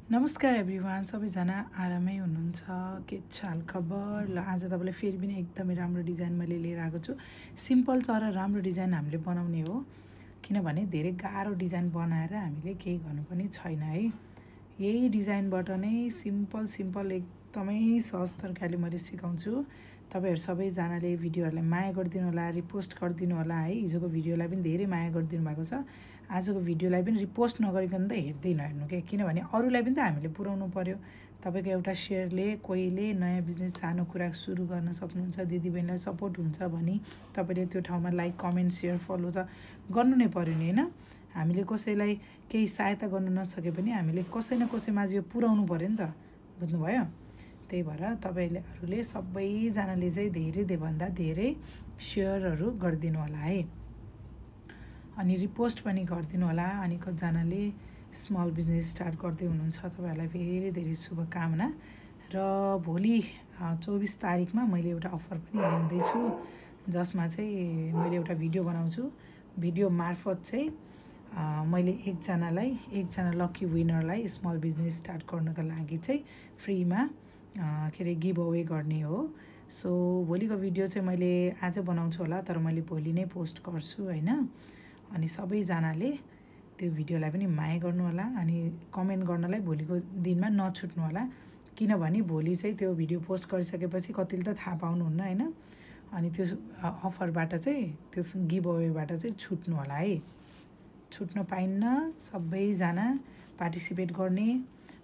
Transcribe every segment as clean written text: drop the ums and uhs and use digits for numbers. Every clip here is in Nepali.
नमस्कार एभ्रिवान, सबैजना आरामै हुनुहुन्छ? के छ हाल खबर? ल आज तपाईँलाई फेरि पनि एकदमै राम्रो डिजाइन मैले लिएर आएको छु। सिम्पल तर राम्रो डिजाइन हामीले बनाउने हो, किनभने धेरै गाह्रो डिजाइन बनाएर हामीले केही गर्नु पनि छैन है। यही डिजाइनबाट नै सिम्पल एकदमै सहज तरिकाले मैले सिकाउँछु। तपाईँहरू सबैजनाले भिडियोहरूलाई माया गरिदिनु होला, रिपोस्ट गरिदिनु होला है। हिजोको भिडियोलाई पनि धेरै माया गरिदिनु भएको छ। आजको भिडियोलाई पनि रिपोस्ट नगरिकन त हेर्दै नहेर्नु के, किनभने अरूलाई पनि त हामीले पुर्याउनु पर्यो। तपाईँको एउटा सेयरले कोहीले नयाँ बिजनेस सानो कुरा सुरु गर्न सक्नुहुन्छ, दिदीबहिनीलाई सपोर्ट हुन्छ भने तपाईँले त्यो ठाउँमा लाइक, कमेन्ट, सेयर, फलो त गर्नु नै पर्यो नि होइन। हामीले कसैलाई केही सहायता गर्नु नसके पनि हामीले कसै न कसैमाझ यो पुर्याउनु पर्यो नि त, बुझ्नुभयो? त्यही भएर तपाईँहरूले सबैजनाले चाहिँ धेरैभन्दा धेरै सेयरहरू गरिदिनु होला है, अनि रिपोस्ट पनि गरिदिनु होला। अनि कतिजनाले स्मल बिजनेस स्टार्ट गर्दै हुनुहुन्छ, तपाईँहरूलाई धेरै धेरै शुभकामना। र भोलि 24 तारिकमा मैले एउटा अफर पनि ल्याउँदैछु, जसमा चाहिँ मैले एउटा भिडियो बनाउँछु। भिडियो मार्फत चाहिँ मैले एकजना लकी विनरलाई स्मल बिजनेस स्टार्ट गर्नको लागि चाहिँ फ्रीमा गिभ अवे गर्ने हो। सो भोलिको भिडियो चाहिँ मैले आज बनाउँछु होला, तर मैले भोलि नै पोस्ट गर्छु होइन। अनि सबैजनाले त्यो भिडियोलाई पनि माया गर्नु होला, अनि कमेन्ट गर्नलाई भोलिको दिनमा नछुट्नु होला, किनभने भोलि चाहिँ त्यो भिडियो पोस्ट गरिसकेपछि कतिले त थाहा पाउनुहुन्न होइन। अनि त्यो अफरबाट चाहिँ, त्यो गिभ अवेबाट चाहिँ छुट्नु होला है, छुट्न पाइन्न। सबैजना पार्टिसिपेट गर्ने,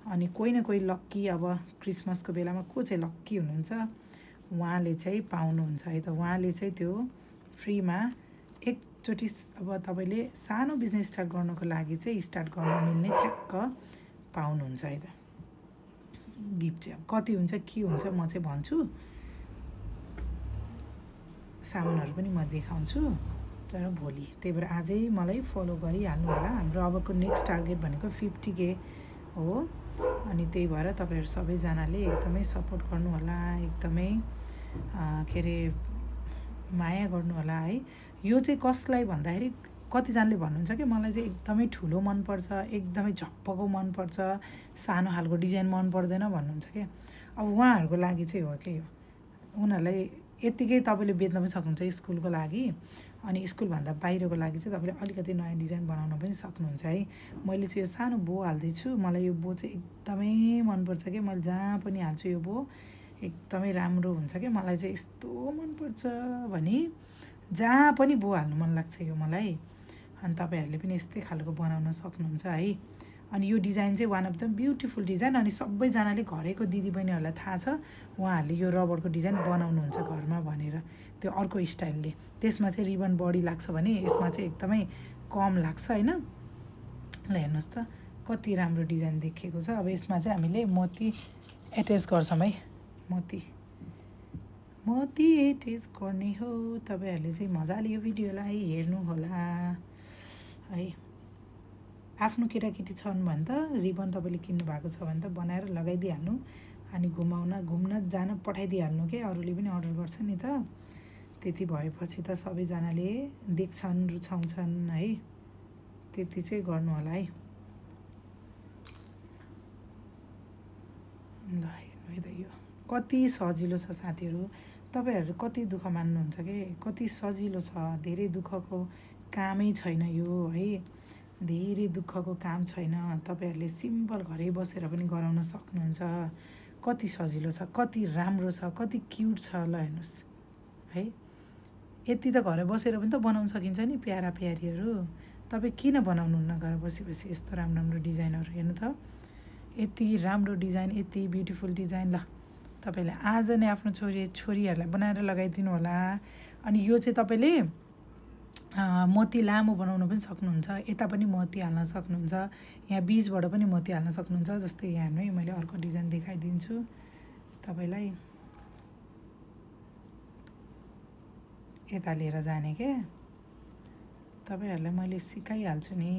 अनि कोही न कोही लक्की, अब क्रिसमसको बेलामा को चाहिँ लक्की हुनुहुन्छ उहाँले चाहिँ पाउनुहुन्छ है त। उहाँले चाहिँ त्यो फ्रीमा एकचोटि, अब तपाईँले सानो बिजनेस स्टार्ट गर्नको लागि चाहिँ स्टार्ट गर्न मिल्ने ठ्याक्क पाउनुहुन्छ है त। गिफ्ट चाहिँ अब कति हुन्छ के हुन्छ म चाहिँ भन्छु, सामानहरू पनि म देखाउँछु तर भोलि। त्यही भएर आजै मलाई फलो गरिहाल्नु होला। हाम्रो अबको नेक्स्ट टार्गेट भनेको 50K हो, अनि त्यही भएर तपाईँहरू सबैजनाले एकदमै सपोर्ट गर्नु होला, एकदमै माया गर्नु होला है। यो चाहिँ कसलाई भन्दाखेरि कतिजनाले भन्नुहुन्छ कि मलाई चाहिँ एकदमै ठुलो मनपर्छ, एकदमै झप्पको मनपर्छ, सानो खालको डिजाइन मन पर्दैन भन्नुहुन्छ क्या। अब उहाँहरूको लागि चाहिँ हो क्या यो। उनीहरूलाई यत्तिकै तपाईँले बेच्न पनि सक्नुहुन्छ स्कुलको लागि, अनि स्कुलभन्दा बाहिरको लागि चाहिँ तपाईँले अलिकति नयाँ डिजाइन बनाउन पनि सक्नुहुन्छ है। मैले चाहिँ यो सानो बो हाल्दैछु, मलाई यो बो चाहिँ एकदमै मनपर्छ क्या। मैले जहाँ पनि हाल्छु यो बो एकदमै राम्रो हुन्छ क्या। मलाई चाहिँ यस्तो मनपर्छ भने जहाँ पनि बो हाल्नु मन लाग्छ यो मलाई। अनि तपाईँहरूले पनि यस्तै खालको बनाउन सक्नुहुन्छ है। अनि यो डिजाइन चाहिँ one of the beautiful design, अनि सबैजनाले घरैको दिदीबहिनीहरूलाई थाहा छ, उहाँहरूले यो रबरको डिजाइन बनाउनुहुन्छ घरमा भनेर, त्यो अर्को स्टाइलले। त्यसमा चाहिँ रिबन बढी लाग्छ भने यसमा चाहिँ एकदमै कम लाग्छ होइन। ल हेर्नुहोस् त कति राम्रो डिजाइन देखिएको छ। अब यसमा चाहिँ हामीले मोती एट्याच गर्छौँ है, मोती एट्याच गर्ने हो। तपाईँहरूले चाहिँ मजाले यो भिडियोलाई हेर्नु होला है। आफ्नो केटाकेटी छन् भने त रिबन तपाईँले किन्नु भएको छ भने त बनाएर लगाइदिइहाल्नु, अनि घुम्न जान पठाइदिइहाल्नु के, अरूले पनि अर्डर गर्छ नि त। त्यति भएपछि त सबैजनाले देख्छन्, रुचाउँछन् है, त्यति चाहिँ गर्नु होला है। ल हेर्नु है त, यो कति सजिलो छ साथीहरू। तपाईँहरू कति दुःख मान्नुहुन्छ कि, कति सजिलो छ, धेरै दुःखको कामै छैन यो है, धेरै दुःखको काम छैन। तपाईँहरूले सिम्पल घरै बसेर पनि गराउन सक्नुहुन्छ। कति सजिलो छ, कति राम्रो छ, कति क्युट छ। ल हेर्नुहोस् है, यति त घर बसेर पनि त बनाउन सकिन्छ नि प्यारा प्यारीहरू। तपाईँ किन बनाउनुहुन्न घर बसी यस्तो राम्रो डिजाइनहरू? हेर्नु त यति राम्रो डिजाइन, यति ब्युटिफुल डिजाइन। ल तपाईँले आज नै आफ्नो छोरीहरूलाई बनाएर लगाइदिनु होला। अनि यो चाहिँ तपाईँले मोती लामो बनाउनु पनि सक्नुहुन्छ, यता पनि मोती हाल्न सक्नुहुन्छ, यहाँ बीचबाट पनि मोती हाल्न सक्नुहुन्छ। जस्तै यहाँ हेर्नु है, मैले अर्को डिजाइन देखाइदिन्छु तपाईँलाई, यता लिएर जाने क्या। तपाईँहरूलाई मैले सिकाइहाल्छु नि।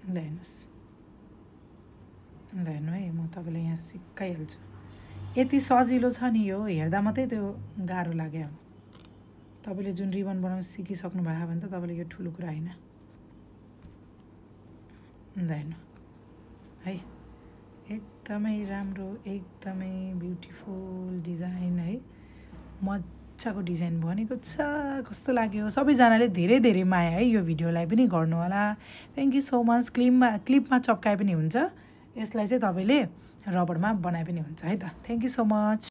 ल हेर्नुहोस्, ल हेर्नु है, म तपाईँलाई यहाँ सिकाइहाल्छु। यति सजिलो छ नि यो, हेर्दा मात्रै त्यो गाह्रो लाग्यो। अब तपाईँले जुन रिबन बनाउन सिकिसक्नु भएको भने त तपाईँले यो ठुलो कुरा होइन। ल हेर्नु है, एकदमै राम्रो, एकदमै ब्युटिफुल डिजाइन है, मजाको डिजाइन बनेको छ। कस्तो लाग्यो? सबैजनाले धेरै धेरै माया है यो भिडियोलाई पनि गर्नु होला। Thank you so much. क्लिपमा चप्काए पनि हुन्छ, यसलाई चाहिँ तपाईँले रबरमा बनाए पनि हुन्छ है त। Thank you so much.